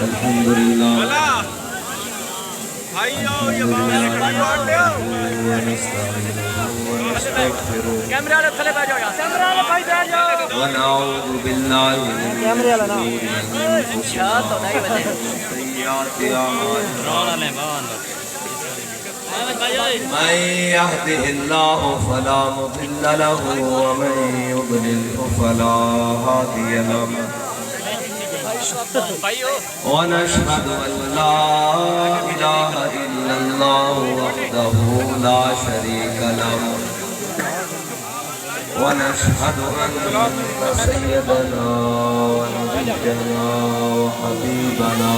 अल्हम्दुलिल्लाह भाइयों ये कैमरे वाले थले बैठ जाओ यार कैमरे वाले भाई बैठ जाओ वनऊज़ु बिल्लाहि कैमरे वाला ना अच्छा तो नहीं बने सय्याति आमाल من يهده الله فلا مضل له ومن يضلله فلا هادي له ونشهد أن لا إله إلا الله وحده لا شريك له ونشهد أن سيدنا ونبينا وحبيبنا